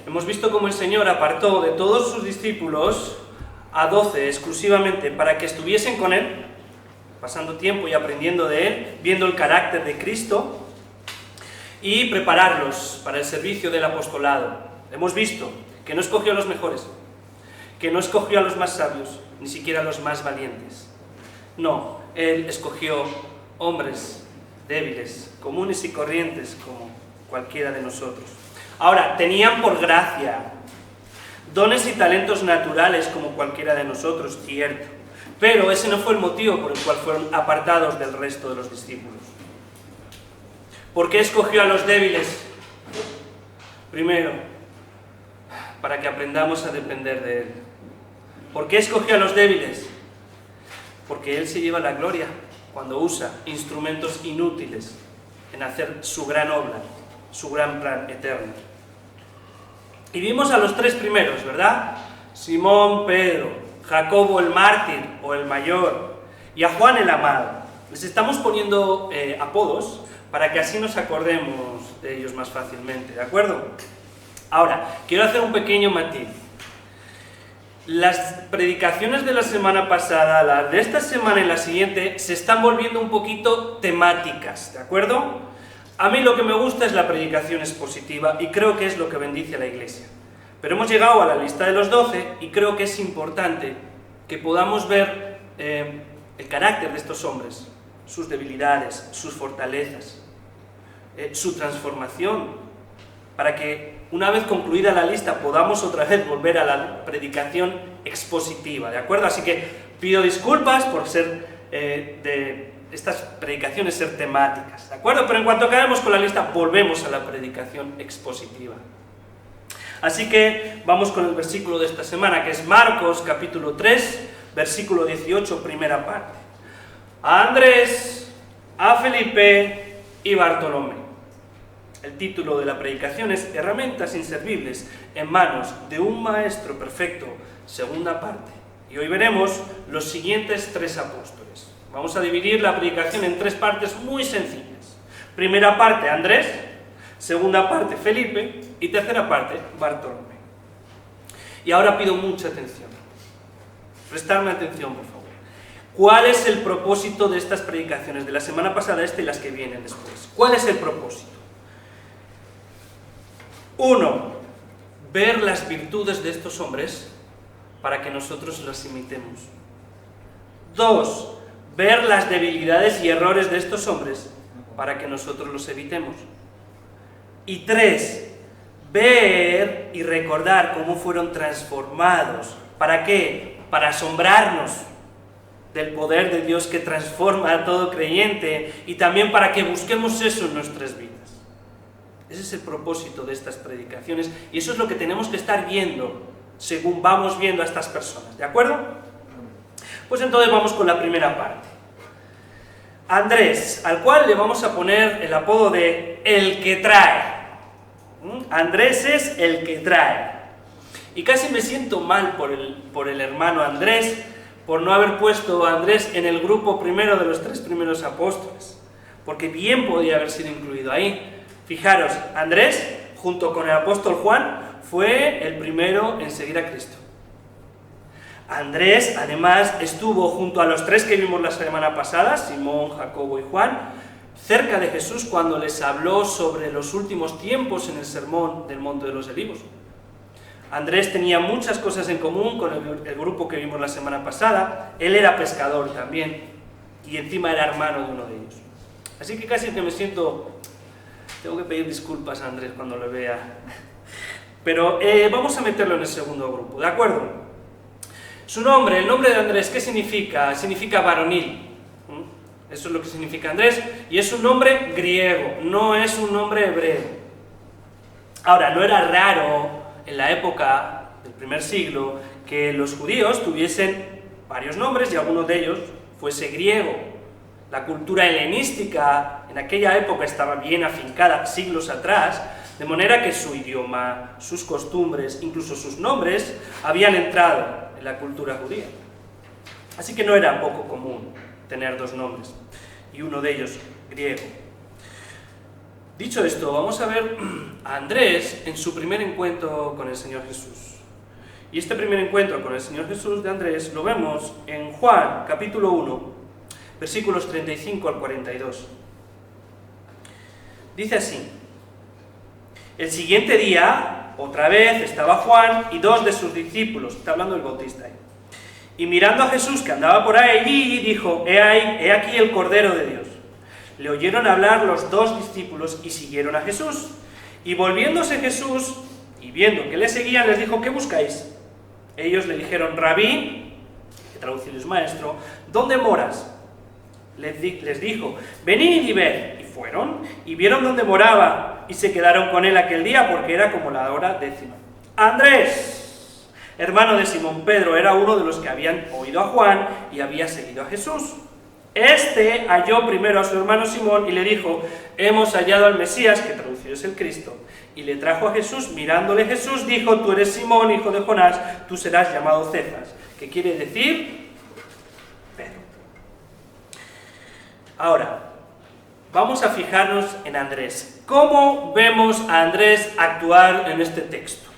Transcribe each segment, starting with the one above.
hemos visto cómo el Señor apartó de todos sus discípulos a 12 exclusivamente para que estuviesen con Él, pasando tiempo y aprendiendo de Él, viendo el carácter de Cristo y prepararlos para el servicio del apostolado. Hemos visto que no escogió a los mejores, que no escogió a los más sabios, ni siquiera a los más valientes. No, Él escogió hombres débiles, comunes y corrientes como cualquiera de nosotros. Ahora, tenían por gracia dones y talentos naturales como cualquiera de nosotros, cierto, pero ese no fue el motivo por el cual fueron apartados del resto de los discípulos. ¿Por qué escogió a los débiles? Primero, para que aprendamos a depender de Él. ¿Por qué escogió a los débiles? Porque Él se lleva la gloria cuando usa instrumentos inútiles en hacer su gran obra, su gran plan eterno. Y vimos a los tres primeros, ¿verdad? Simón, Pedro, Jacobo el mártir o el mayor y a Juan el amado. Les estamos poniendo apodos para que así nos acordemos de ellos más fácilmente, ¿de acuerdo? Ahora, quiero hacer un pequeño matiz. Las predicaciones de la semana pasada, las de esta semana y la siguiente, se están volviendo un poquito temáticas, ¿de acuerdo? A mí lo que me gusta es la predicación expositiva y creo que es lo que bendice a la Iglesia. Pero hemos llegado a la lista de los 12 y creo que es importante que podamos ver el carácter de estos hombres, sus debilidades, sus fortalezas, su transformación, para que una vez concluida la lista podamos otra vez volver a la predicación expositiva, ¿de acuerdo? Así que pido disculpas por ser de estas predicaciones ser temáticas, ¿de acuerdo? Pero en cuanto acabemos con la lista volvemos a la predicación expositiva. Así que vamos con el versículo de esta semana, que es Marcos capítulo 3, versículo 18, primera parte. A Andrés, a Felipe y Bartolomé. El título de la predicación es Herramientas inservibles en manos de un maestro perfecto, segunda parte. Y hoy veremos los siguientes tres apóstoles. Vamos a dividir la predicación en tres partes muy sencillas. Primera parte, Andrés. Segunda parte, Felipe. Y tercera parte, Bartolomé. Y ahora pido mucha atención. Prestarme atención, por favor. ¿Cuál es el propósito de estas predicaciones? De la semana pasada esta y las que vienen después. ¿Cuál es el propósito? 1. Ver las virtudes de estos hombres para que nosotros las imitemos. 2. Ver las debilidades y errores de estos hombres para que nosotros los evitemos. Y 3. Ver y recordar cómo fueron transformados. ¿Para qué? Para asombrarnos del poder de Dios que transforma a todo creyente y también para que busquemos eso en nuestras vidas. Ese es el propósito de estas predicaciones y eso es lo que tenemos que estar viendo según vamos viendo a estas personas, ¿de acuerdo? Pues entonces vamos con la primera parte. Andrés, al cual le vamos a poner el apodo de el que trae. Andrés es el que trae. Y casi me siento mal por el hermano Andrés, por no haber puesto a Andrés en el grupo primero de los tres primeros apóstoles, porque bien podía haber sido incluido ahí. Fijaros, Andrés, junto con el apóstol Juan, fue el primero en seguir a Cristo. Andrés, además, estuvo junto a los tres que vimos la semana pasada, Simón, Jacobo y Juan, cerca de Jesús cuando les habló sobre los últimos tiempos en el sermón del Monte de los Olivos. Andrés tenía muchas cosas en común con el grupo que vimos la semana pasada. Él era pescador también y encima era hermano de uno de ellos. Así que casi que me siento... Tengo que pedir disculpas a Andrés cuando lo vea. Pero vamos a meterlo en el segundo grupo, ¿de acuerdo? Su nombre, el nombre de Andrés, ¿qué significa? Significa varonil. Eso es lo que significa Andrés. Y es un nombre griego, no es un nombre hebreo. Ahora, no era raro en la época del primer siglo que los judíos tuviesen varios nombres y alguno de ellos fuese griego. La cultura helenística en aquella época estaba bien afincada siglos atrás, de manera que su idioma, sus costumbres, incluso sus nombres, habían entrado en la cultura judía. Así que no era poco común tener dos nombres, y uno de ellos griego. Dicho esto, vamos a ver a Andrés en su primer encuentro con el Señor Jesús. Y este primer encuentro con el Señor Jesús de Andrés lo vemos en Juan, capítulo 1, versículos 35 al 42. Dice así: el siguiente día, otra vez, estaba Juan y 2 de sus discípulos, está hablando el Bautista, y mirando a Jesús que andaba por allí, dijo: he aquí el Cordero de Dios. Le oyeron hablar los 2 discípulos y siguieron a Jesús. Y volviéndose Jesús, y viendo que le seguían, les dijo: ¿qué buscáis? Ellos le dijeron: Rabí, que traducir es maestro, ¿dónde moras? Les dijo: venid y ved. Y fueron, y vieron dónde moraba, y se quedaron con él aquel día, porque era como la hora 10. Andrés, hermano de Simón Pedro, era uno de los que habían oído a Juan y había seguido a Jesús. Este halló primero a su hermano Simón y le dijo: hemos hallado al Mesías, que traducido es el Cristo. Y le trajo a Jesús. Mirándole Jesús dijo: tú eres Simón, hijo de Jonás, tú serás llamado Cefas, que quiere decir Pedro. Ahora, vamos a fijarnos en Andrés. ¿Cómo vemos a Andrés actuar en este texto?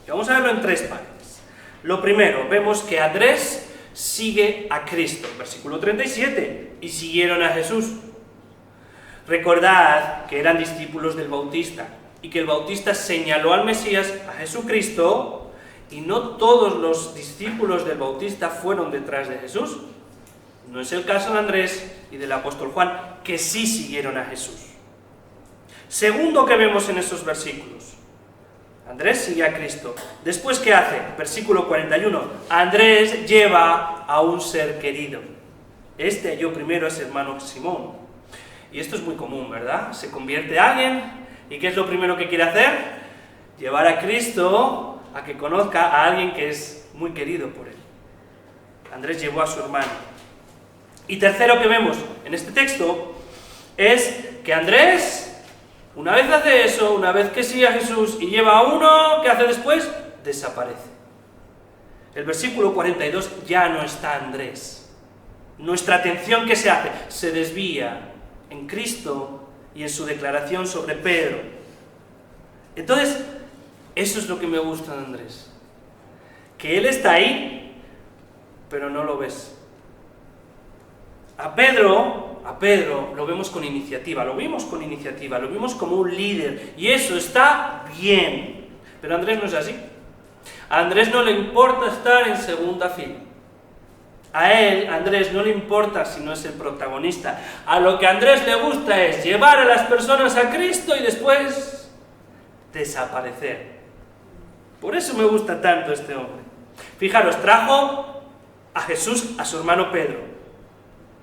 Y vamos a verlo en 3 partes. Lo primero, vemos que Andrés sigue a Cristo, versículo 37, y siguieron a Jesús. Recordad que eran discípulos del Bautista, y que el Bautista señaló al Mesías, a Jesucristo, y no todos los discípulos del Bautista fueron detrás de Jesús. No es el caso de Andrés y del apóstol Juan, que sí siguieron a Jesús. Segundo que vemos en esos versículos, Andrés sigue a Cristo. Después, ¿qué hace? Versículo 41. Andrés lleva a un ser querido. Este halló primero a su hermano Simón. Y esto es muy común, ¿verdad? Se convierte a alguien, ¿y qué es lo primero que quiere hacer? Llevar a Cristo a que conozca a alguien que es muy querido por él. Andrés llevó a su hermano. Y tercero que vemos en este texto es que Andrés, una vez hace eso, una vez que sigue a Jesús y lleva a uno, ¿qué hace después? Desaparece. El versículo 42 ya no está Andrés. Nuestra atención, ¿qué se hace? Se desvía en Cristo y en su declaración sobre Pedro. Entonces, eso es lo que me gusta de Andrés. Que él está ahí, pero no lo ves. A Pedro lo vemos con iniciativa, lo vimos como un líder, y eso está bien. Pero Andrés no es así. A Andrés no le importa estar en segunda fila. A él, Andrés, no le importa si no es el protagonista. A lo que a Andrés le gusta es llevar a las personas a Cristo y después desaparecer. Por eso me gusta tanto este hombre. Fijaros, trajo a Jesús a su hermano Pedro.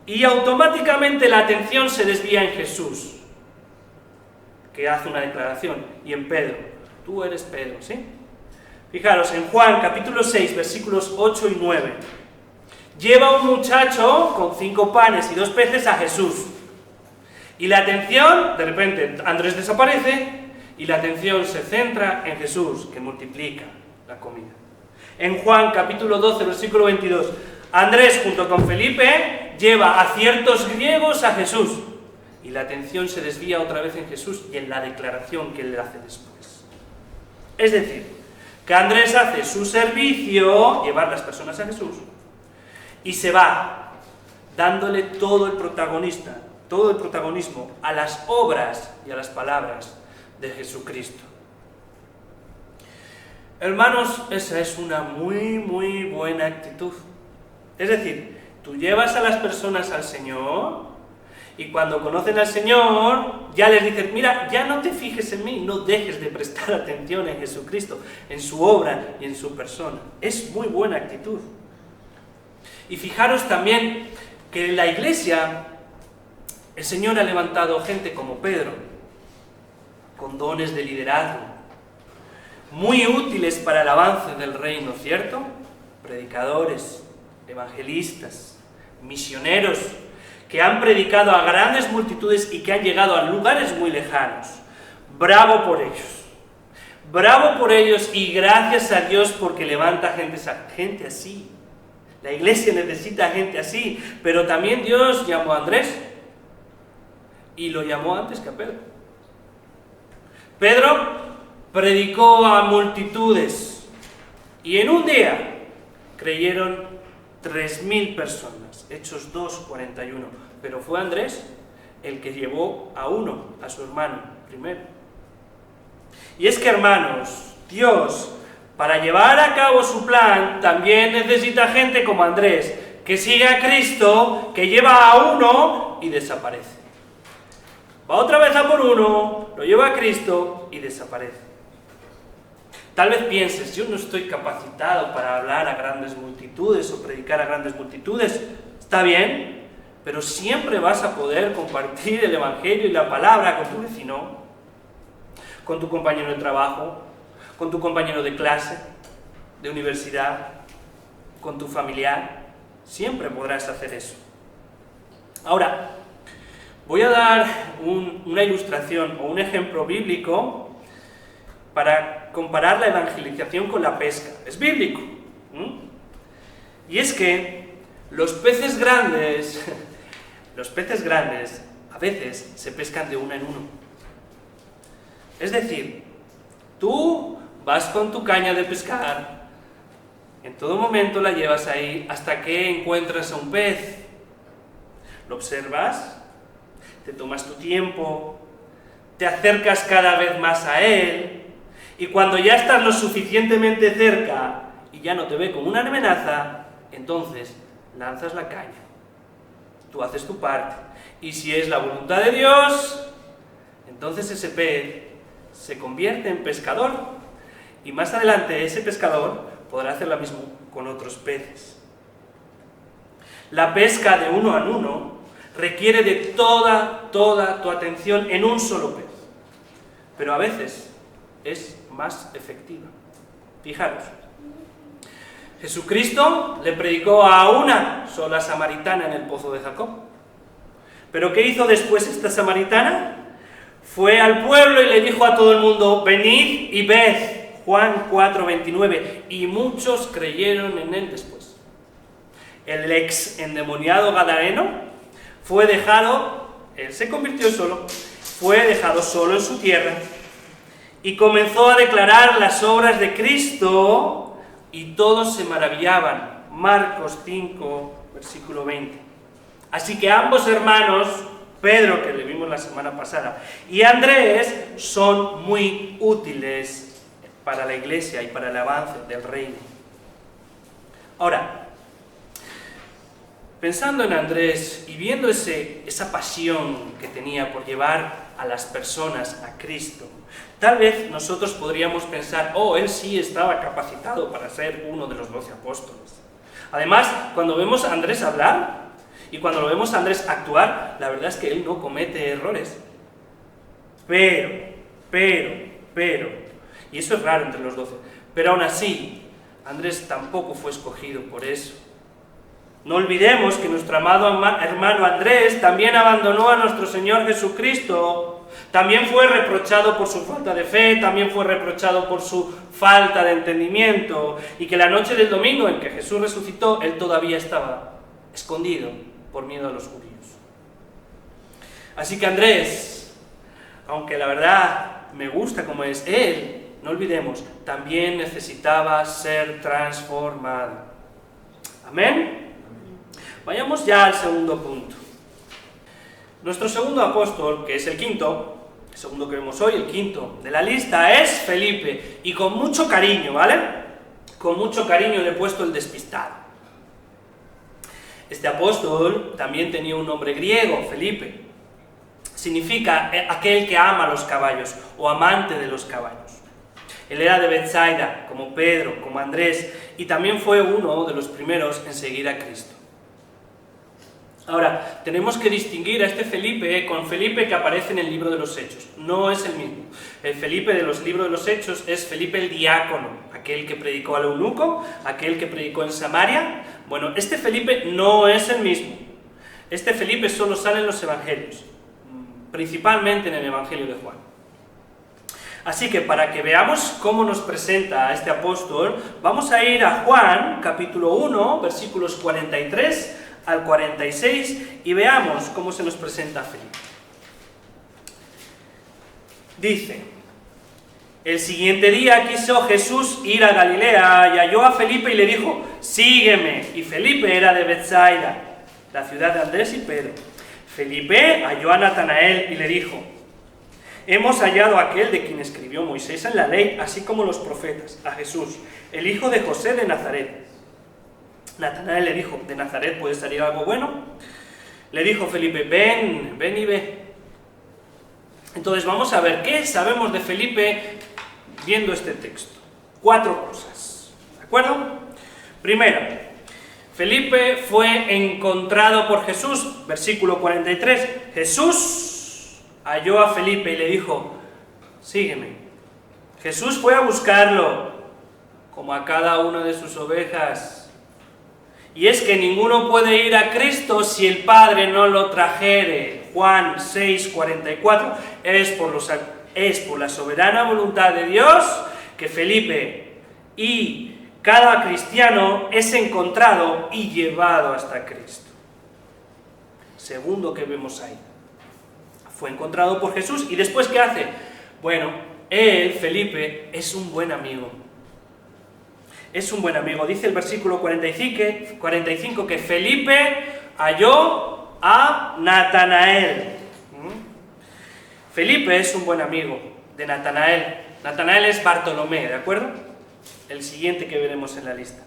Y automáticamente la atención se desvía en Jesús, que hace una declaración, y en Pedro. Tú eres Pedro, ¿sí? Fijaros, en Juan capítulo 6, versículos 8 y 9. Lleva un muchacho con 5 panes y 2 peces a Jesús. Y la atención, de repente, Andrés desaparece, y la atención se centra en Jesús, que multiplica la comida. En Juan capítulo 12, versículo 22, Andrés, junto con Felipe, lleva a ciertos griegos a Jesús. Y la atención se desvía otra vez en Jesús y en la declaración que él hace después. Es decir, que Andrés hace su servicio, llevar las personas a Jesús, y se va dándole todo el protagonismo a las obras y a las palabras de Jesucristo. Hermanos, esa es una muy, muy buena actitud. Es decir, tú llevas a las personas al Señor y cuando conocen al Señor ya les dices: mira, ya no te fijes en mí, no dejes de prestar atención en Jesucristo, en su obra y en su persona. Es muy buena actitud. Y fijaros también que en la iglesia el Señor ha levantado gente como Pedro, con dones de liderazgo, muy útiles para el avance del reino, ¿cierto? Predicadores, evangelistas, misioneros, que han predicado a grandes multitudes y que han llegado a lugares muy lejanos. Bravo por ellos y gracias a Dios porque levanta gente así. La iglesia necesita gente así, pero también Dios llamó a Andrés y lo llamó antes que a Pedro. Pedro predicó a multitudes y en un día creyeron 3.000 personas, Hechos 2:41. Pero fue Andrés el que llevó a uno, a su hermano, primero. Y es que, hermanos, Dios, para llevar a cabo su plan, también necesita gente como Andrés, que sigue a Cristo, que lleva a uno y desaparece. Va otra vez a por uno, lo lleva a Cristo y desaparece. Tal vez pienses, yo no estoy capacitado para hablar a grandes multitudes o predicar a grandes multitudes. Está bien, pero siempre vas a poder compartir el Evangelio y la palabra con tu vecino, con tu compañero de trabajo, con tu compañero de clase, de universidad, con tu familiar. Siempre podrás hacer eso. Ahora, voy a dar una ilustración o un ejemplo bíblico para comparar la evangelización con la pesca. Es bíblico. Y es que los peces grandes a veces se pescan de uno en uno. Es decir, tú vas con tu caña de pescar, en todo momento la llevas ahí hasta que encuentras a un pez. Lo observas, te tomas tu tiempo, te acercas cada vez más a él, y cuando ya estás lo suficientemente cerca y ya no te ve como una amenaza, entonces lanzas la caña. Tú haces tu parte. Y si es la voluntad de Dios, entonces ese pez se convierte en pescador. Y más adelante ese pescador podrá hacer lo mismo con otros peces. La pesca de uno a uno requiere de toda tu atención en un solo pez. Pero a veces es más efectiva. Fijaros. Jesucristo le predicó a una sola samaritana en el pozo de Jacob. ¿Pero qué hizo después esta samaritana? Fue al pueblo y le dijo a todo el mundo: venid y ved. Juan 4:29. Y muchos creyeron en él después. El ex endemoniado gadareno fue dejado, él se convirtió solo, fue dejado solo en su tierra y comenzó a declarar las obras de Cristo. Y todos se maravillaban. Marcos 5, versículo 20. Así que ambos hermanos, Pedro, que le vimos la semana pasada, y Andrés, son muy útiles para la iglesia y para el avance del reino. Ahora, pensando en Andrés y viendo esa pasión que tenía por llevar a las personas a Cristo, tal vez nosotros podríamos pensar: oh, él sí estaba capacitado para ser uno de los 12 apóstoles. Además, cuando vemos a Andrés hablar y cuando lo vemos a Andrés actuar, la verdad es que él no comete errores. Pero, y eso es raro entre los 12, pero aún así, Andrés tampoco fue escogido por eso. No olvidemos que nuestro amado hermano Andrés también abandonó a nuestro Señor Jesucristo. También fue reprochado por su falta de fe, también fue reprochado por su falta de entendimiento, y que la noche del domingo en que Jesús resucitó, él todavía estaba escondido por miedo a los judíos. Así que Andrés, aunque la verdad me gusta como es él, no olvidemos, también necesitaba ser transformado. ¿Amén? Vayamos ya al segundo punto. Nuestro segundo apóstol, que es el quinto, el segundo que vemos hoy, el quinto de la lista, es Felipe. Y con mucho cariño, ¿vale? Con mucho cariño le he puesto el despistado. Este apóstol también tenía un nombre griego, Felipe. Significa aquel que ama los caballos o amante de los caballos. Él era de Betsaida, como Pedro, como Andrés, y también fue uno de los primeros en seguir a Cristo. Ahora, tenemos que distinguir a este Felipe con Felipe que aparece en el libro de los Hechos. No es el mismo. El Felipe de los libros de los Hechos es Felipe el diácono, aquel que predicó al eunuco, aquel que predicó en Samaria. Bueno, este Felipe no es el mismo. Este Felipe solo sale en los evangelios, principalmente en el Evangelio de Juan. Así que para que veamos cómo nos presenta a este apóstol, vamos a ir a Juan, capítulo 1, versículos 43 al 46, y veamos cómo se nos presenta a Felipe. Dice: El siguiente día quiso Jesús ir a Galilea y halló a Felipe y le dijo, sígueme. Y Felipe era de Betsaida, la ciudad de Andrés y Pedro. Felipe halló a Natanael y le dijo, hemos hallado a aquel de quien escribió Moisés en la ley, así como los profetas, a Jesús, el hijo de José de Nazaret. Natanael le dijo, ¿de Nazaret puede salir algo bueno? Le dijo Felipe, ven y ve. Entonces vamos a ver qué sabemos de Felipe viendo este texto. 4 cosas, ¿de acuerdo? Primero, Felipe fue encontrado por Jesús, versículo 43. Jesús halló a Felipe y le dijo, sígueme. Jesús fue a buscarlo, como a cada una de sus ovejas. Y es que ninguno puede ir a Cristo si el Padre no lo trajere. Juan 6:44, es por la soberana voluntad de Dios que Felipe y cada cristiano es encontrado y llevado hasta Cristo. Segundo que vemos ahí, fue encontrado por Jesús y después ¿qué hace? Bueno, él, Felipe, es un buen amigo. Es un buen amigo. Dice el versículo 45 que Felipe halló a Natanael. Felipe es un buen amigo de Natanael. Natanael es Bartolomé, ¿de acuerdo? El siguiente que veremos en la lista.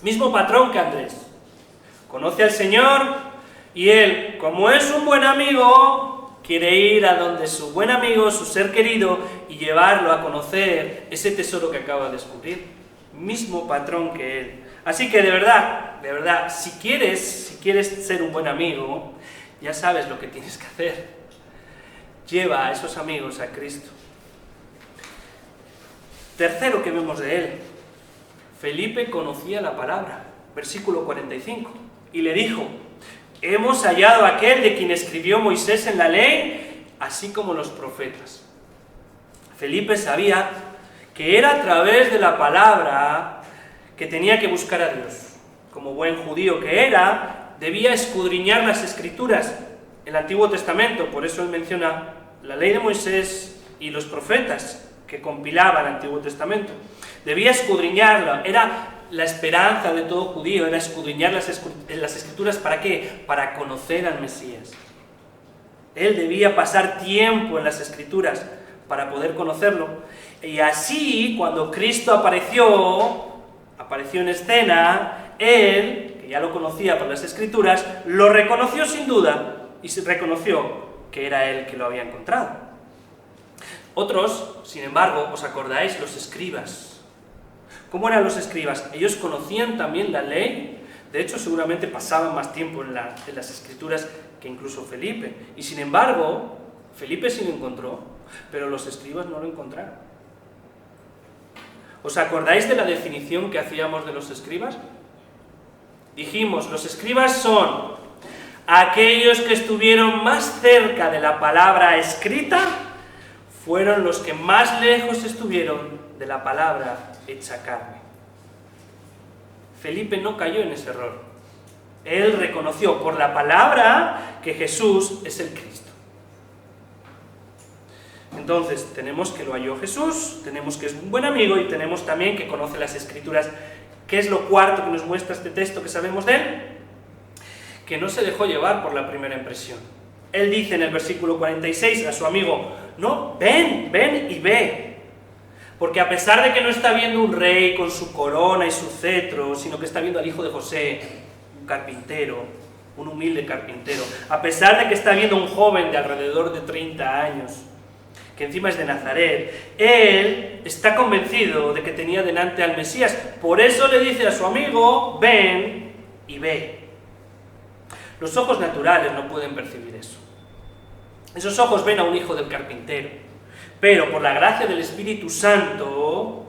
Mismo patrón que Andrés. Conoce al Señor y él, como es un buen amigo, quiere ir a donde su buen amigo, su ser querido, y llevarlo a conocer ese tesoro que acaba de descubrir. Mismo patrón que él. Así que de verdad, si quieres ser un buen amigo, ya sabes lo que tienes que hacer. Lleva a esos amigos a Cristo. Tercero que vemos de él, Felipe conocía la palabra, versículo 45, y le dijo, hemos hallado a aquel de quien escribió Moisés en la ley, así como los profetas. Felipe sabía que era a través de la palabra que tenía que buscar a Dios. Como buen judío que era, debía escudriñar las Escrituras, el Antiguo Testamento, por eso él menciona la ley de Moisés y los profetas que compilaba el Antiguo Testamento. Debía escudriñarla, era la esperanza de todo judío, era escudriñar las Escrituras, ¿para qué? Para conocer al Mesías. Él debía pasar tiempo en las Escrituras para poder conocerlo, y así, cuando Cristo apareció en escena, él, que ya lo conocía por las Escrituras, lo reconoció sin duda, y se reconoció que era él que lo había encontrado. Otros, sin embargo, ¿os acordáis? Los escribas. ¿Cómo eran los escribas? Ellos conocían también la ley, de hecho seguramente pasaban más tiempo en las Escrituras que incluso Felipe, y sin embargo, Felipe sí lo encontró, pero los escribas no lo encontraron. ¿Os acordáis de la definición que hacíamos de los escribas? Dijimos, los escribas son aquellos que estuvieron más cerca de la palabra escrita, fueron los que más lejos estuvieron de la palabra hecha carne. Felipe no cayó en ese error. Él reconoció por la palabra que Jesús es el Cristo. Entonces, tenemos que lo halló Jesús, tenemos que es un buen amigo y tenemos también que conoce las Escrituras. ¿Qué es lo cuarto que nos muestra este texto que sabemos de él? Que no se dejó llevar por la primera impresión. Él dice en el versículo 46 a su amigo, no, ven y ve. Porque a pesar de que no está viendo un rey con su corona y su cetro, sino que está viendo al hijo de José, un carpintero, un humilde carpintero, a pesar de que está viendo a un joven de alrededor de 30 años, que encima es de Nazaret, él está convencido de que tenía delante al Mesías. Por eso le dice a su amigo, ven y ve. Los ojos naturales no pueden percibir eso. Esos ojos ven a un hijo del carpintero. Pero por la gracia del Espíritu Santo,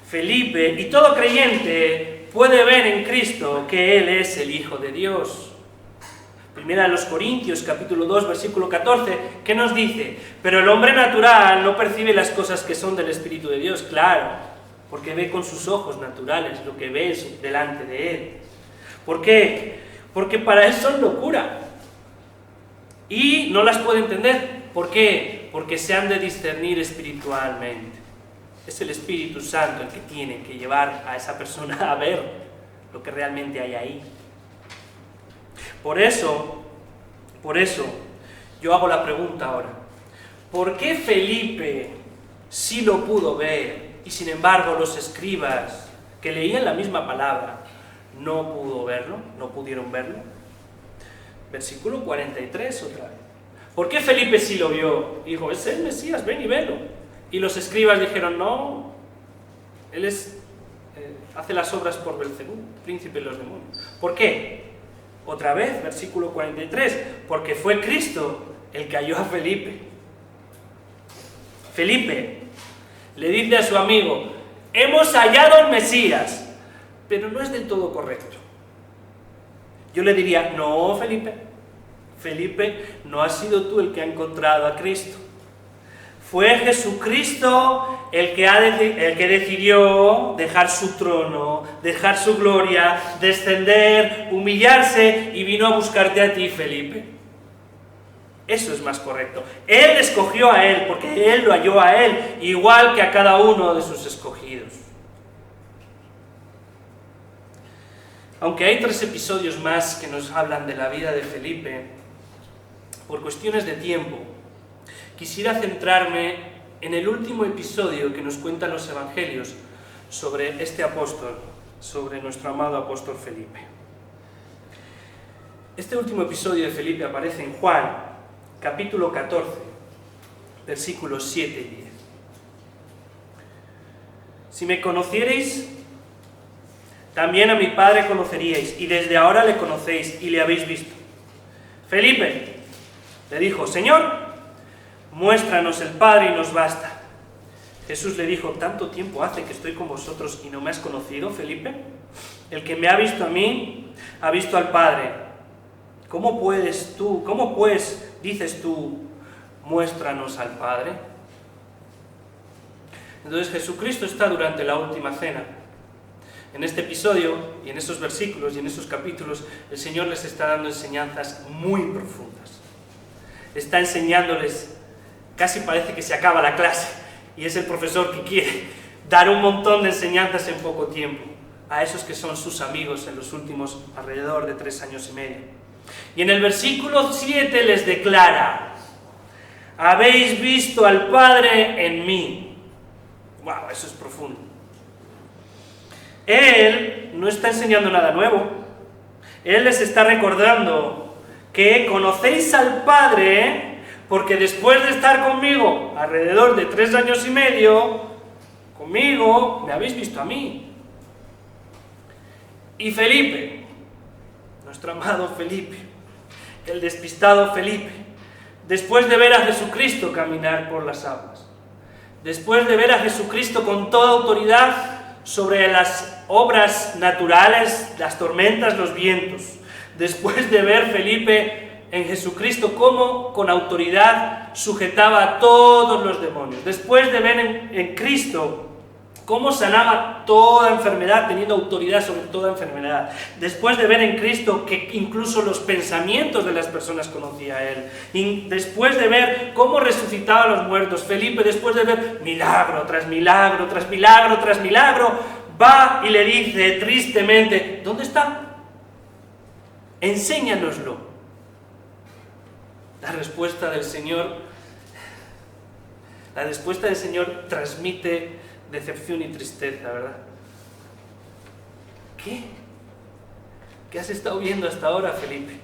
Felipe y todo creyente puede ver en Cristo que Él es el Hijo de Dios. Primera de los Corintios, capítulo 2, versículo 14, ¿qué nos dice? Pero el hombre natural no percibe las cosas que son del Espíritu de Dios, claro, porque ve con sus ojos naturales lo que ve delante de él. ¿Por qué? Porque para él son locura. Y no las puede entender. ¿Por qué? Porque se han de discernir espiritualmente. Es el Espíritu Santo el que tiene que llevar a esa persona a ver lo que realmente hay ahí. Por eso, yo hago la pregunta ahora. ¿Por qué Felipe sí lo pudo ver y sin embargo los escribas que leían la misma palabra no pudieron verlo? Versículo 43 otra vez. ¿Por qué Felipe sí lo vio? Dijo, es el Mesías, ven y velo. Y los escribas dijeron, no, él hace las obras por Belcebú, príncipe de los demonios. ¿Por qué? Otra vez, versículo 43, porque fue Cristo el que halló a Felipe. Felipe le dice a su amigo, hemos hallado al Mesías, pero no es del todo correcto. Yo le diría, no, Felipe, no has sido tú el que ha encontrado a Cristo. Fue Jesucristo el que decidió dejar su trono, dejar su gloria, descender, humillarse y vino a buscarte a ti, Felipe. Eso es más correcto. Él escogió a él porque él lo halló a él, igual que a cada uno de sus escogidos. Aunque hay 3 episodios más que nos hablan de la vida de Felipe, por cuestiones de tiempo, quisiera centrarme en el último episodio que nos cuentan los evangelios sobre este apóstol, sobre nuestro amado apóstol Felipe. Este último episodio de Felipe aparece en Juan, capítulo 14, versículos 7 y 10. Si me conocierais, también a mi Padre conoceríais, y desde ahora le conocéis y le habéis visto. Felipe le dijo, Señor, muéstranos el Padre y nos basta. Jesús le dijo, ¿tanto tiempo hace que estoy con vosotros y no me has conocido, Felipe? El que me ha visto a mí, ha visto al Padre. ¿Cómo pues dices tú, muéstranos al Padre? Entonces Jesucristo está durante la última cena. En este episodio, y en esos versículos, y en esos capítulos, el Señor les está dando enseñanzas muy profundas. Está enseñándoles, casi parece que se acaba la clase, y es el profesor que quiere dar un montón de enseñanzas en poco tiempo, a esos que son sus amigos en los últimos alrededor de 3 años y medio. Y en el versículo 7 les declara, habéis visto al Padre en mí. ¡Wow! Eso es profundo. Él no está enseñando nada nuevo. Él les está recordando que conocéis al Padre porque después de estar conmigo alrededor de 3 años y medio, conmigo me habéis visto a mí. Y Felipe, nuestro amado Felipe, el despistado Felipe, después de ver a Jesucristo caminar por las aguas, después de ver a Jesucristo con toda autoridad sobre las obras naturales, las tormentas, los vientos, después de ver Felipe en Jesucristo cómo con autoridad sujetaba a todos los demonios, después de ver en Cristo cómo sanaba toda enfermedad, teniendo autoridad sobre toda enfermedad, después de ver en Cristo que incluso los pensamientos de las personas conocía a Él, y después de ver cómo resucitaba a los muertos, Felipe, después de ver milagro tras milagro, tras milagro, tras milagro, va y le dice tristemente, ¿dónde está? Enséñanoslo. La respuesta del Señor transmite decepción y tristeza, ¿verdad? ¿Qué has estado viendo hasta ahora, Felipe?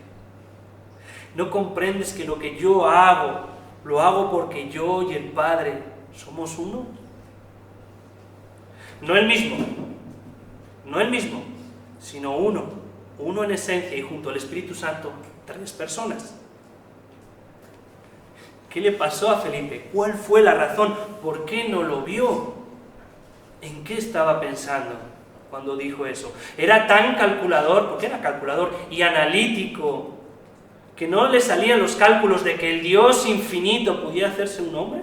¿No comprendes que lo que yo hago, lo hago porque yo y el Padre somos uno? No el mismo, sino uno en esencia, y junto al Espíritu Santo, 3 personas. ¿Qué le pasó a Felipe? ¿Cuál fue la razón? ¿Por qué no lo vio? ¿En qué estaba pensando cuando dijo eso? Era tan calculador, porque era calculador y analítico, que no le salían los cálculos de que el Dios infinito podía hacerse un hombre.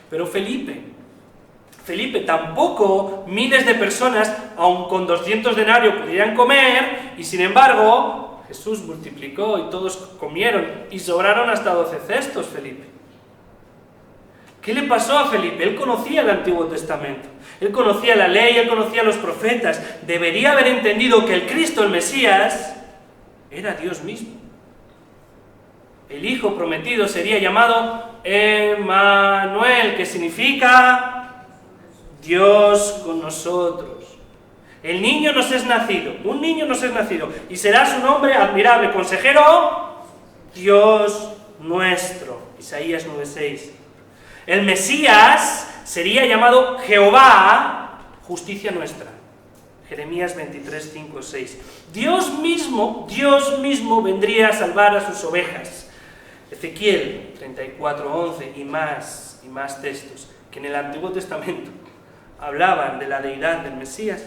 Pero Felipe, tampoco miles de personas, aun con 200 denarios, pudieran comer, y sin embargo, Jesús multiplicó y todos comieron, y sobraron hasta 12 cestos, Felipe. ¿Qué le pasó a Felipe? Él conocía el Antiguo Testamento, él conocía la ley, él conocía a los profetas. Debería haber entendido que el Cristo, el Mesías, era Dios mismo. El Hijo prometido sería llamado Emmanuel, que significa Dios con nosotros. El niño nos es nacido, un niño nos es nacido, y será su nombre admirable, consejero, Dios nuestro. Isaías 9:6. El Mesías sería llamado Jehová, justicia nuestra. Jeremías 23:5-6. Dios mismo vendría a salvar a sus ovejas. Ezequiel 34:11 y más textos que en el Antiguo Testamento hablaban de la deidad del Mesías.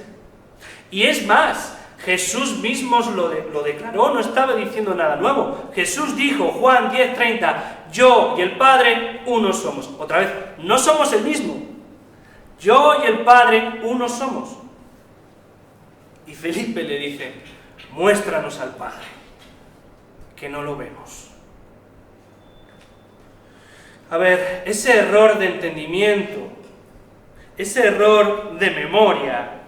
Y es más, Jesús mismo lo declaró, no estaba diciendo nada nuevo. Jesús dijo, Juan 10:30, yo y el Padre uno somos. Otra vez, no somos el mismo. Yo y el Padre uno somos. Y Felipe le dice, muéstranos al Padre, que no lo vemos. A ver, ese error de entendimiento, ese error de memoria,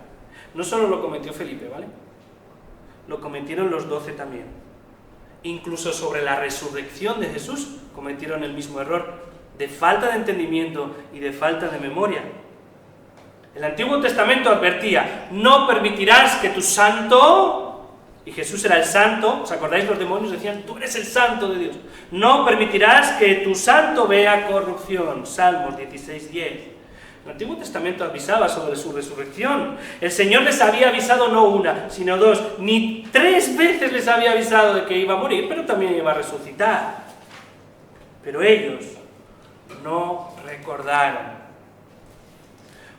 no solo lo cometió Felipe, ¿vale? Lo cometieron los 12 también. Incluso sobre la resurrección de Jesús cometieron el mismo error de falta de entendimiento y de falta de memoria. El Antiguo Testamento advertía, no permitirás que tu santo, y Jesús era el santo, ¿os acordáis? Los demonios decían, tú eres el santo de Dios. No permitirás que tu santo vea corrupción. Salmos 16:10. El Antiguo Testamento avisaba sobre su resurrección. El Señor les había avisado no una, sino dos, ni 3 veces les había avisado de que iba a morir, pero también iba a resucitar. Pero ellos no recordaron.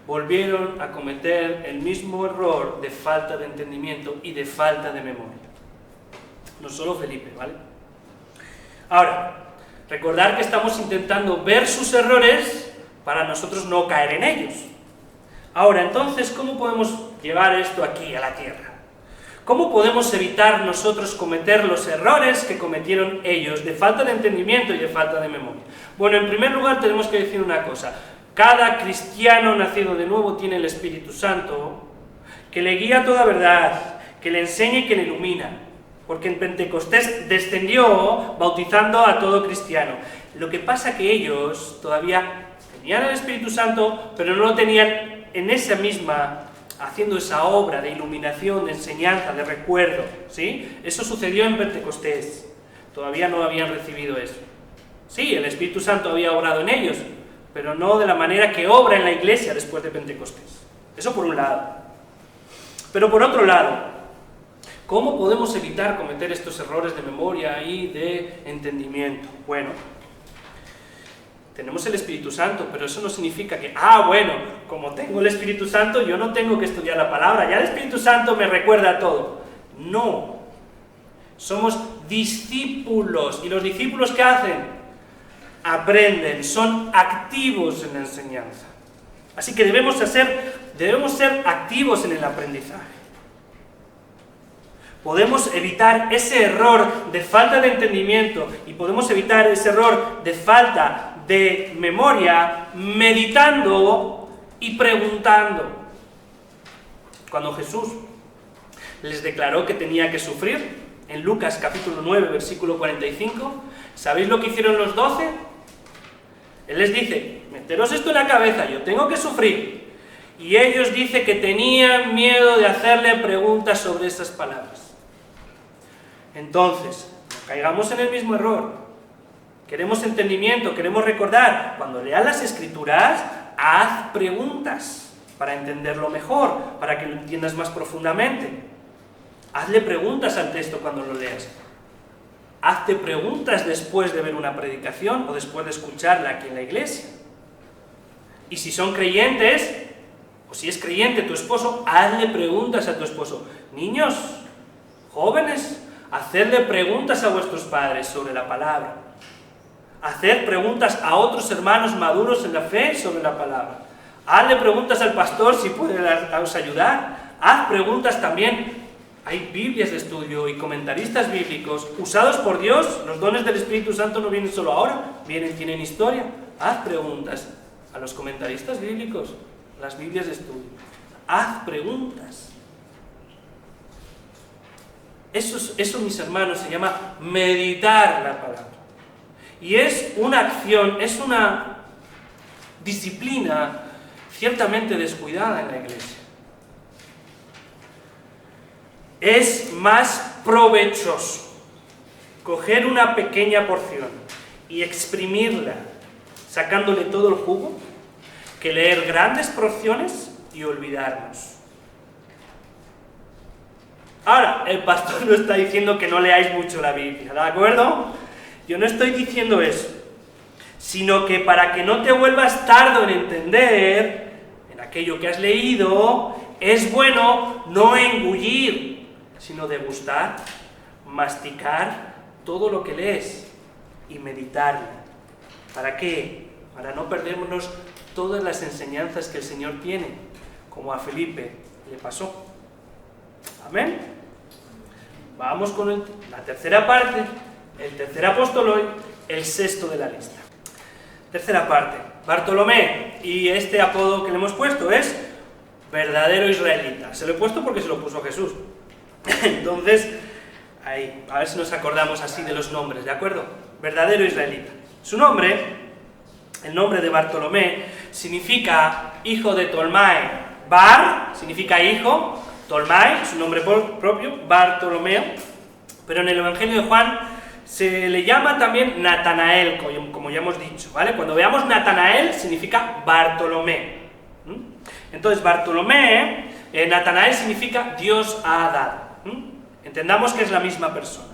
Volvieron a cometer el mismo error de falta de entendimiento y de falta de memoria. No solo Felipe, ¿vale? Ahora, recordar que estamos intentando ver sus errores para nosotros no caer en ellos. Ahora, entonces, ¿cómo podemos llevar esto aquí a la tierra? ¿Cómo podemos evitar nosotros cometer los errores que cometieron ellos de falta de entendimiento y de falta de memoria? Bueno, en primer lugar tenemos que decir una cosa. Cada cristiano nacido de nuevo tiene el Espíritu Santo que le guía a toda verdad, que le enseña y que le ilumina. Porque en Pentecostés descendió bautizando a todo cristiano. Lo que pasa que ellos todavía tenían el Espíritu Santo, pero no lo tenían en esa misma, haciendo esa obra de iluminación, de enseñanza, de recuerdo, ¿sí? Eso sucedió en Pentecostés. Todavía no habían recibido eso. Sí, el Espíritu Santo había obrado en ellos, pero no de la manera que obra en la iglesia después de Pentecostés. Eso por un lado. Pero por otro lado, ¿cómo podemos evitar cometer estos errores de memoria y de entendimiento? Bueno, tenemos el Espíritu Santo, pero eso no significa que, bueno, como tengo el Espíritu Santo, yo no tengo que estudiar la palabra, ya el Espíritu Santo me recuerda todo. No, somos discípulos, y los discípulos ¿qué hacen? Aprenden, son activos en la enseñanza. Así que debemos ser activos en el aprendizaje. Podemos evitar ese error de falta de entendimiento y podemos evitar ese error de falta de memoria meditando y preguntando. Cuando Jesús les declaró que tenía que sufrir, en Lucas capítulo 9, versículo 45, ¿sabéis lo que hicieron los 12? Él les dice, meteros esto en la cabeza, yo tengo que sufrir. Y ellos dicen que tenían miedo de hacerle preguntas sobre esas palabras. Entonces, no caigamos en el mismo error. Queremos entendimiento, queremos recordar. Cuando leas las Escrituras, haz preguntas para entenderlo mejor, para que lo entiendas más profundamente. Hazle preguntas al texto cuando lo leas. Hazte preguntas después de ver una predicación o después de escucharla aquí en la iglesia. Y si son creyentes, o si es creyente tu esposo, hazle preguntas a tu esposo. Niños, jóvenes, hacedle preguntas a vuestros padres sobre la palabra. Hacer preguntas a otros hermanos maduros en la fe sobre la palabra. Hazle preguntas al pastor si puede os ayudar. Haz preguntas también. Hay Biblias de estudio y comentaristas bíblicos usados por Dios. Los dones del Espíritu Santo no vienen solo ahora, tienen historia. haz preguntas a los comentaristas bíblicos, las Biblias de estudio. Haz preguntas. Eso, mis hermanos, se llama meditar la palabra. Y es una acción, es una disciplina ciertamente descuidada en la iglesia. Es más provechoso coger una pequeña porción y exprimirla, sacándole todo el jugo, que leer grandes porciones y olvidarnos. Ahora, el pastor no está diciendo que no leáis mucho la Biblia, ¿de acuerdo? Yo no estoy diciendo eso, sino que para que no te vuelvas tardo en entender en aquello que has leído, es bueno no engullir, sino degustar, masticar todo lo que lees y meditarlo. ¿Para qué? Para no perdernos todas las enseñanzas que el Señor tiene, como a Felipe le pasó. Amén. Vamos con la tercera parte, el tercer apóstol hoy, el sexto de la lista. Tercera parte, Bartolomé, y este apodo que le hemos puesto es verdadero israelita. Se lo he puesto porque se lo puso Jesús. Entonces, ahí, a ver si nos acordamos así de los nombres, ¿de acuerdo? Verdadero israelita. Su nombre, el nombre de Bartolomé, significa hijo de Tolmai. Bar significa hijo, Tolmai, su nombre propio, Bartolomeo, pero en el Evangelio de Juan se le llama también Natanael, como ya hemos dicho, ¿vale? Cuando veamos Natanael significa Bartolomé. Entonces Bartolomé, Natanael significa Dios ha dado. Entendamos que es la misma persona.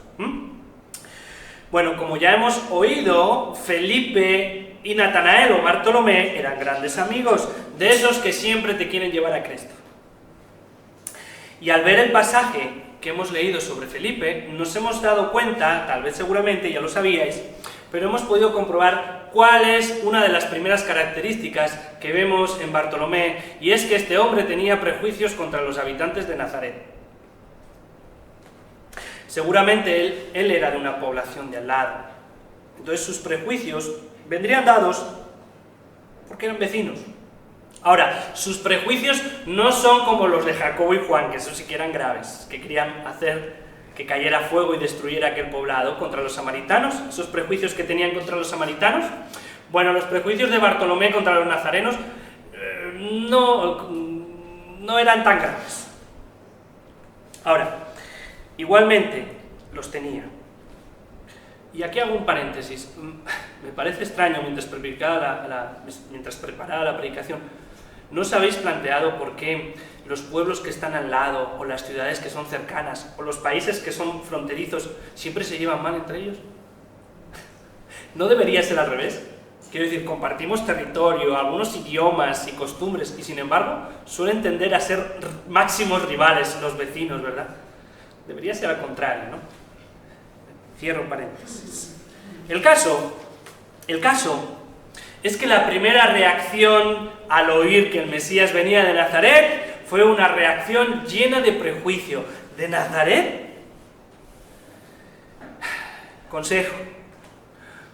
Bueno, como ya hemos oído, Felipe y Natanael o Bartolomé eran grandes amigos, de esos que siempre te quieren llevar a Cristo. Y al ver el pasaje que hemos leído sobre Felipe, nos hemos dado cuenta, tal vez seguramente ya lo sabíais, pero hemos podido comprobar cuál es una de las primeras características que vemos en Bartolomé, y es que este hombre tenía prejuicios contra los habitantes de Nazaret. Seguramente él era de una población de al lado, entonces sus prejuicios vendrían dados porque eran vecinos. Ahora, sus prejuicios no son como los de Jacobo y Juan, que esos sí que eran graves, que querían hacer que cayera fuego y destruyera aquel poblado contra los samaritanos. Esos prejuicios que tenían contra los samaritanos, bueno, los prejuicios de Bartolomé contra los nazarenos no eran tan graves. Ahora, igualmente los tenía. Y aquí hago un paréntesis. Me parece extraño mientras preparaba la predicación. ¿No os habéis planteado por qué los pueblos que están al lado, o las ciudades que son cercanas, o los países que son fronterizos, siempre se llevan mal entre ellos? ¿No debería ser al revés? Quiero decir, compartimos territorio, algunos idiomas y costumbres, y sin embargo suelen tender a ser máximos rivales los vecinos, ¿verdad? Debería ser al contrario, ¿no? Cierro paréntesis. El caso es que la primera reacción al oír que el Mesías venía de Nazaret fue una reacción llena de prejuicio. ¿De Nazaret? Consejo.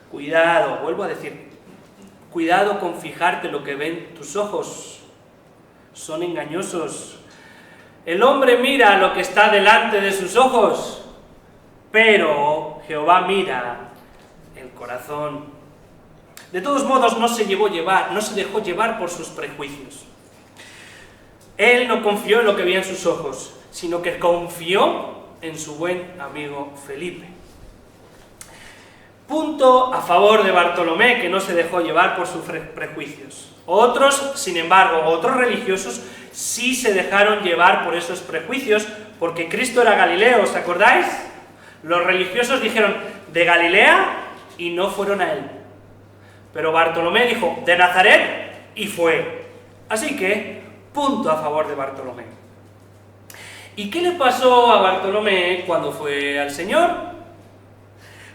Cuidado, vuelvo a decir, cuidado con fijarte lo que ven tus ojos. Son engañosos. El hombre mira lo que está delante de sus ojos, pero Jehová mira el corazón. De todos modos, no se dejó llevar por sus prejuicios. Él no confió en lo que veía en sus ojos, sino que confió en su buen amigo Felipe. Punto a favor de Bartolomé, que no se dejó llevar por sus prejuicios. Otros, sin embargo, otros religiosos, sí se dejaron llevar por esos prejuicios, porque Cristo era Galileo, ¿os acordáis? Los religiosos dijeron, de Galilea, y no fueron a él. Pero Bartolomé dijo, de Nazaret, y fue. Así que, punto a favor de Bartolomé. ¿Y qué le pasó a Bartolomé cuando fue al Señor?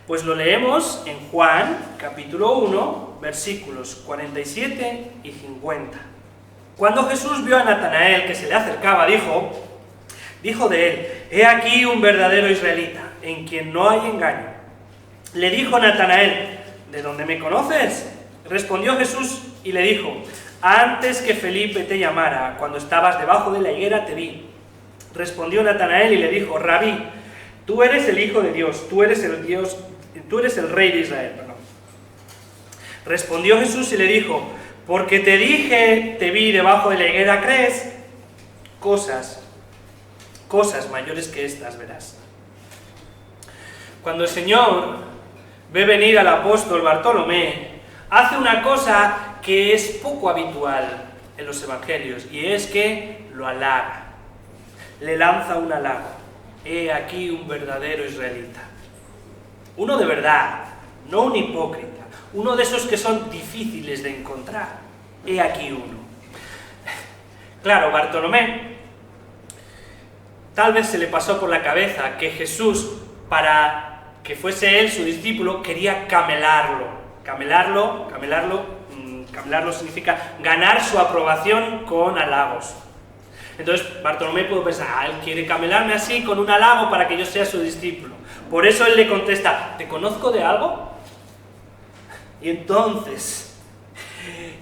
Pues lo leemos en Juan, capítulo 1, versículos 47 y 50. Cuando Jesús vio a Natanael que se le acercaba, dijo de él, he aquí un verdadero israelita, en quien no hay engaño. Le dijo Natanael, ¿de dónde me conoces? Respondió Jesús y le dijo: antes que Felipe te llamara, cuando estabas debajo de la higuera, te vi. Respondió Natanael y le dijo: Rabí, tú eres el Hijo de Dios, tú eres el Rey de Israel. Perdón. Respondió Jesús y le dijo: porque te dije, te vi debajo de la higuera, ¿crees? Cosas mayores que estas verás. Cuando el Señor ve venir al apóstol Bartolomé, hace una cosa que es poco habitual en los evangelios, y es que lo halaga, le lanza un halago. He aquí un verdadero israelita, uno de verdad, no un hipócrita, uno de esos que son difíciles de encontrar. He aquí uno. Claro, Bartolomé, tal vez se le pasó por la cabeza que Jesús, para que fuese él su discípulo, quería camelarlo. Camelarlo significa ganar su aprobación con halagos. Entonces Bartolomé pudo pensar: él quiere camelarme así con un halago para que yo sea su discípulo. Por eso él le contesta: ¿te conozco de algo? Y entonces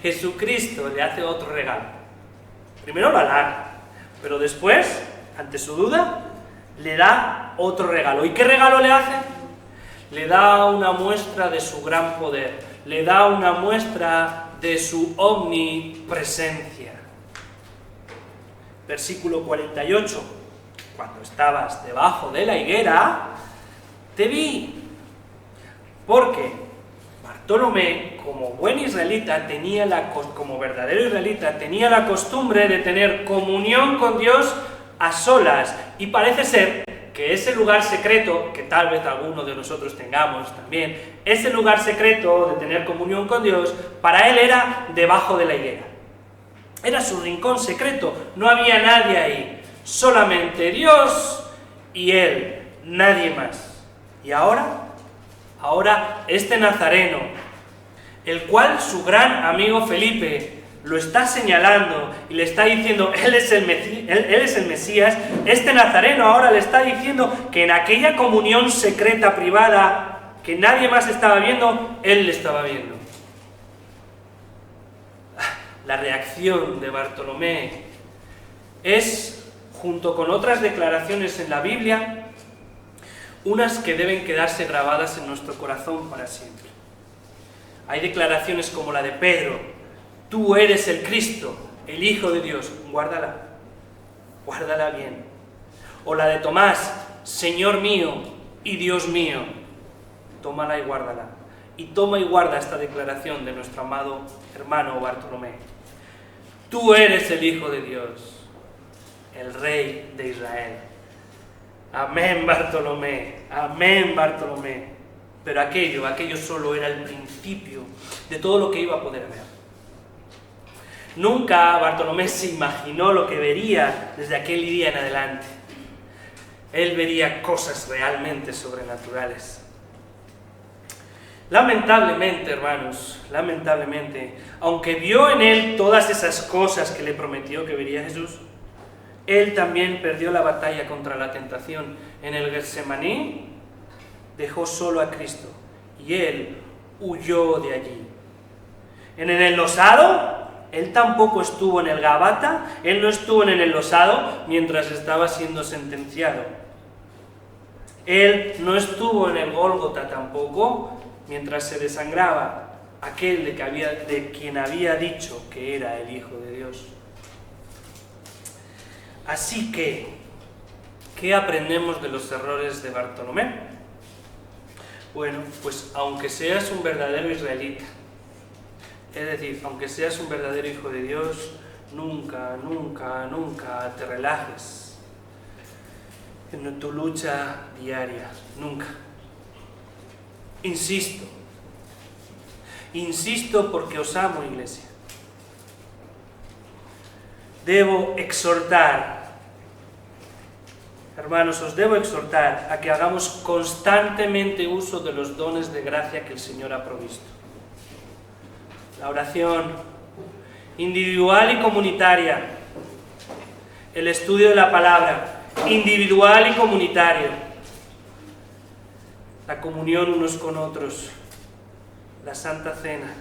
Jesucristo le hace otro regalo. Primero lo halaga, pero después, ante su duda, le da otro regalo. ¿Y qué regalo le hace? Le da una muestra de su gran poder, le da una muestra de su omnipresencia. Versículo 48. Cuando estabas debajo de la higuera, te vi. Porque Bartolomé, como buen israelita, como verdadero israelita, tenía la costumbre de tener comunión con Dios a solas. Y parece ser que ese lugar secreto, que tal vez alguno de nosotros tengamos también, ese lugar secreto de tener comunión con Dios, para él era debajo de la higuera. Era su rincón secreto, no había nadie ahí, solamente Dios y él, nadie más. Y ahora este nazareno, el cual su gran amigo Felipe lo está señalando y le está diciendo: él es el Mesías, este nazareno ahora le está diciendo que en aquella comunión secreta, privada, que nadie más estaba viendo, él le estaba viendo. La reacción de Bartolomé es, junto con otras declaraciones en la Biblia, unas que deben quedarse grabadas en nuestro corazón para siempre. Hay declaraciones como la de Pedro: tú eres el Cristo, el Hijo de Dios. Guárdala bien. O la de Tomás: Señor mío y Dios mío. Tómala y guárdala. Y toma y guarda esta declaración de nuestro amado hermano Bartolomé: tú eres el Hijo de Dios, el Rey de Israel. Amén, Bartolomé, amén, Bartolomé. Pero aquello solo era el principio de todo lo que iba a poder ver. Nunca Bartolomé se imaginó lo que vería desde aquel día en adelante. Él vería cosas realmente sobrenaturales. Lamentablemente, hermanos, aunque vio en él todas esas cosas que le prometió que vería Jesús, él también perdió la batalla contra la tentación. En el Getsemaní dejó solo a Cristo y él huyó de allí. En el enlosado, él tampoco estuvo en el Gabata, él no estuvo en el enlosado mientras estaba siendo sentenciado. Él no estuvo en el Gólgota tampoco mientras se desangraba aquel de quien había dicho que era el Hijo de Dios. Así que, ¿qué aprendemos de los errores de Bartolomé? Bueno, pues aunque seas un verdadero israelita, es decir, aunque seas un verdadero hijo de Dios, nunca te relajes en tu lucha diaria, nunca. Insisto porque os amo, iglesia. Debo exhortar, hermanos, os debo exhortar a que hagamos constantemente uso de los dones de gracia que el Señor ha provisto. La oración individual y comunitaria, el estudio de la palabra individual y comunitario, la comunión unos con otros, la Santa Cena,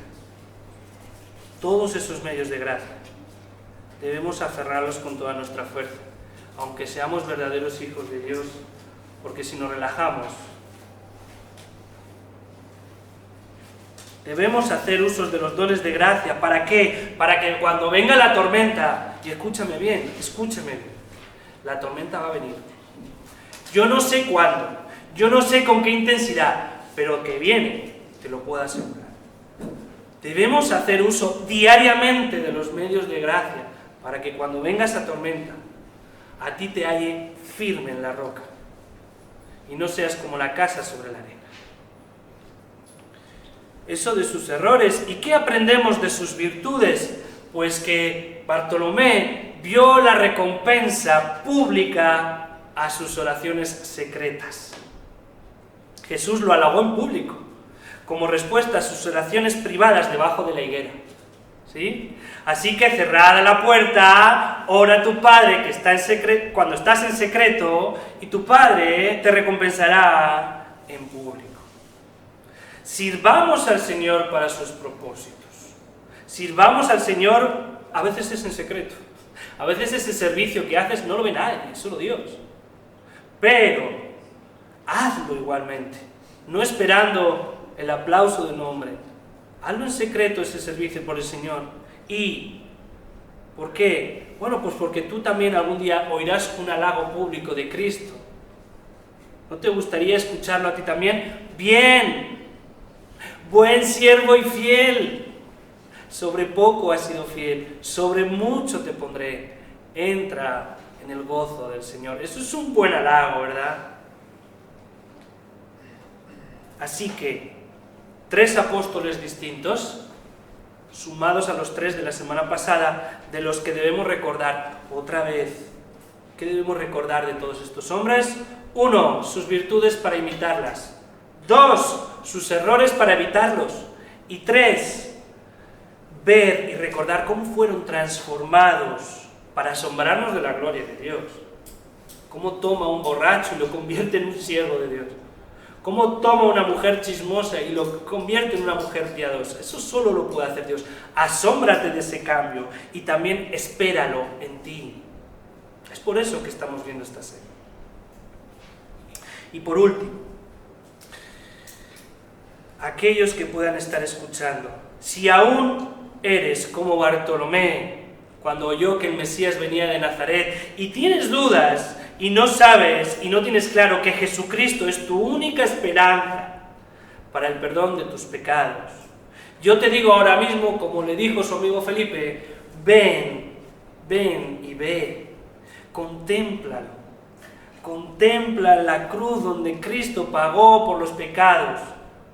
todos esos medios de gracia, debemos aferrarlos con toda nuestra fuerza, aunque seamos verdaderos hijos de Dios, porque si nos relajamos, debemos hacer usos de los dones de gracia. ¿Para qué? Para que cuando venga la tormenta, y escúchame bien, la tormenta va a venir. Yo no sé cuándo, yo no sé con qué intensidad, pero que viene, te lo puedo asegurar. Debemos hacer uso diariamente de los medios de gracia, para que cuando venga esa tormenta, a ti te halle firme en la roca, y no seas como la casa sobre la arena. Eso de sus errores. ¿Y qué aprendemos de sus virtudes? Pues que Bartolomé vio la recompensa pública a sus oraciones secretas. Jesús lo halagó en público, como respuesta a sus oraciones privadas debajo de la higuera. ¿Sí? Así que cerrada la puerta, ora a tu Padre que está en secreto, cuando estás en secreto, y tu Padre te recompensará en público. Sirvamos al Señor para sus propósitos. Sirvamos al Señor, a veces es en secreto. A veces ese servicio que haces no lo ve nadie, solo Dios. Pero hazlo igualmente, no esperando el aplauso de un hombre. Hazlo en secreto ese servicio por el Señor. ¿Y por qué? Bueno, pues porque tú también algún día oirás un halago público de Cristo. ¿No te gustaría escucharlo a ti también? Bien, buen siervo y fiel. Sobre poco has sido fiel, sobre mucho te pondré. Entra en el gozo del Señor. Eso es un buen halago, ¿verdad? Así que 3 apóstoles distintos, sumados a los 3 de la semana pasada, de los que debemos recordar otra vez. ¿Qué debemos recordar de todos estos hombres? 1, sus virtudes para imitarlas. 2, sus errores para evitarlos. Y 3, ver y recordar cómo fueron transformados para asombrarnos de la gloria de Dios. Cómo toma un borracho y lo convierte en un siervo de Dios. Cómo toma una mujer chismosa y lo convierte en una mujer piadosa. Eso solo lo puede hacer Dios. Asómbrate de ese cambio y también espéralo en ti. Es por eso que estamos viendo esta serie. Y por último, aquellos que puedan estar escuchando, si aún eres como Bartolomé, cuando oyó que el Mesías venía de Nazaret, y tienes dudas, y no sabes, y no tienes claro que Jesucristo es tu única esperanza para el perdón de tus pecados, yo te digo ahora mismo, como le dijo su amigo Felipe, ven y ve, contémplalo, contempla la cruz donde Cristo pagó por los pecados,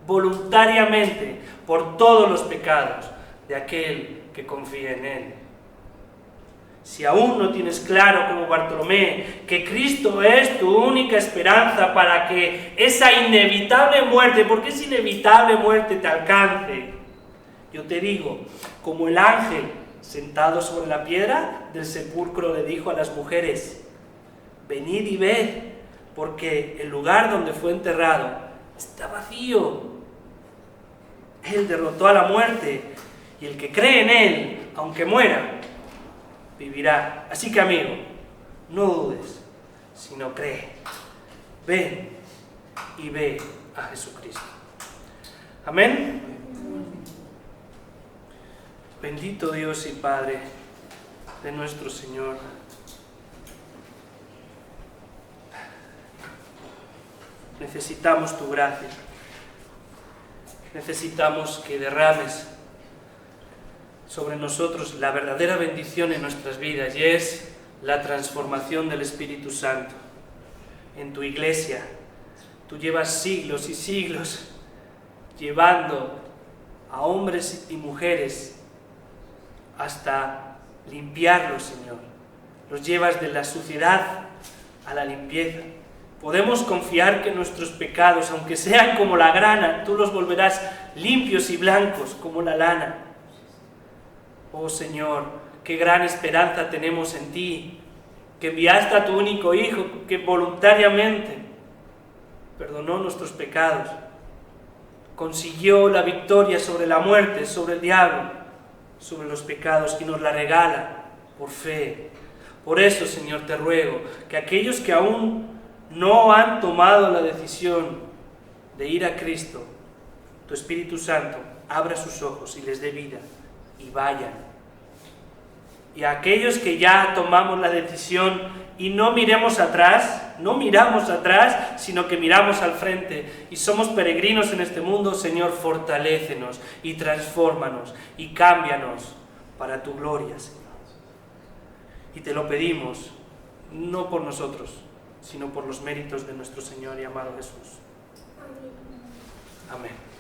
voluntariamente, por todos los pecados de aquel que confía en Él. Si aún no tienes claro como Bartolomé que Cristo es tu única esperanza para que esa inevitable muerte, porque es inevitable muerte, te alcance, yo te digo, como el ángel sentado sobre la piedra del sepulcro le dijo a las mujeres, venid y ved, porque el lugar donde fue enterrado está vacío. Él derrotó a la muerte y el que cree en Él, aunque muera, vivirá. Así que, amigo, no dudes, sino cree. Ven y ve a Jesucristo. Amén. Bendito Dios y Padre de nuestro Señor. Necesitamos tu gracia. Necesitamos que derrames sobre nosotros la verdadera bendición en nuestras vidas, y es la transformación del Espíritu Santo. En tu iglesia, tú llevas siglos y siglos llevando a hombres y mujeres hasta limpiarlos, Señor. Los llevas de la suciedad a la limpieza. Podemos confiar que nuestros pecados, aunque sean como la grana, tú los volverás limpios y blancos como la lana. Oh Señor, qué gran esperanza tenemos en ti, que enviaste a tu único Hijo, que voluntariamente perdonó nuestros pecados, consiguió la victoria sobre la muerte, sobre el diablo, sobre los pecados y nos la regala por fe. Por eso, Señor, te ruego que aquellos que aún no han tomado la decisión de ir a Cristo, tu Espíritu Santo abra sus ojos y les dé vida y vayan. Y a aquellos que ya tomamos la decisión y no miramos atrás, sino que miramos al frente y somos peregrinos en este mundo, Señor, fortalécenos y transfórmanos y cámbianos para tu gloria, Señor. Y te lo pedimos, no por nosotros, sino por los méritos de nuestro Señor y amado Jesús. Amén.